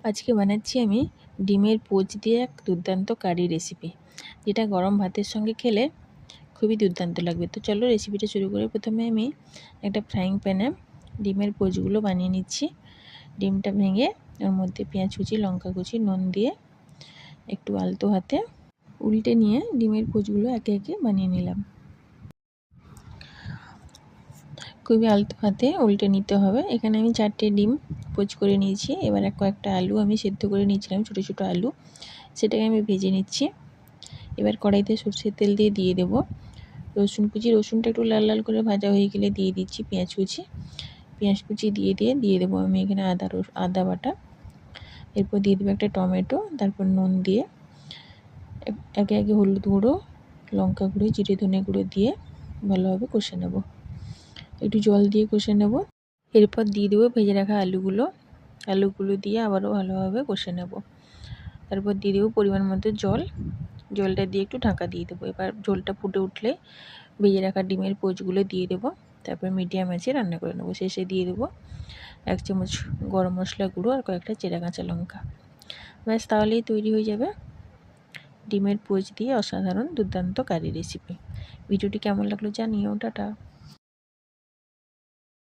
আজকে বানাচ্ছি আমি ডিমের পোচ দিয়ে এক দুর্দান্ত কারি রেসিপি, যেটা গরম ভাতের সঙ্গে খেলে খুবই দুর্দান্ত লাগবে। তো চলো রেসিপিটা শুরু করে। প্রথমে আমি একটা ফ্রাইং প্যানে ডিমের পোচগুলো বানিয়ে নিচ্ছি। ডিমটা ভেঙে ওর মধ্যে পেঁয়াজ কুচি, লঙ্কা কুচি, নুন দিয়ে একটু আলতো হাতে উল্টে নিয়ে ডিমের পোচগুলো একে একে বানিয়ে নিলাম। খুবই আলতো হাতে উল্টে নিতে হবে। এখানে আমি 4টে ডিম পোচ করে নিয়েছি। এবার কয়েকটা আলু আমি সেদ্ধ করে নিয়েছিলাম, ছোটো ছোটো আলু, সেটাকে আমি ভেজে নিচ্ছি। এবার কড়াইতে সরষের তেল দিয়ে দেব রসুন কুচি। রসুনটা একটু লাল লাল করে ভাজা হয়ে গেলে দিয়ে দিচ্ছি পেঁয়াজ কুচি। পেঁয়াজ কুচি দিয়ে দেবো আমি এখানে আদা বাটা। এরপর দিয়ে দেবো একটা টমেটো। তারপর নুন দিয়ে একে একে হলুদ গুঁড়ো, লঙ্কা গুঁড়ো, জিরে ধনে গুঁড়ো দিয়ে ভালোভাবে কষে নেব। একটু জল দিয়ে কষে নেব। এরপর দিয়ে দেবো ভেজে রাখা আলুগুলো দিয়ে আবারও ভালোভাবে কষে নেব। তারপর দিয়ে দেবো পরিমাণ মতো জল। জলটা দিয়ে একটু ঢাকা দিয়ে দেবো। এবার ঝোলটা ফুটে উঠলে ভেজে রাখা ডিমের পোচগুলো দিয়ে দেবো। তারপর মিডিয়াম আঁচে রান্না করে নেবো। শেষে দিয়ে দেবো 1 চামচ গরম মশলা গুঁড়ো আর কয়েকটা চেরা কাঁচা লঙ্কা। ব্যাস, তাহলেই তৈরি হয়ে যাবে ডিমের পোচ দিয়ে অসাধারণ দুর্দান্ত কারি রেসিপি। ভিডিওটি কেমন লাগলো জানিও। টাটা।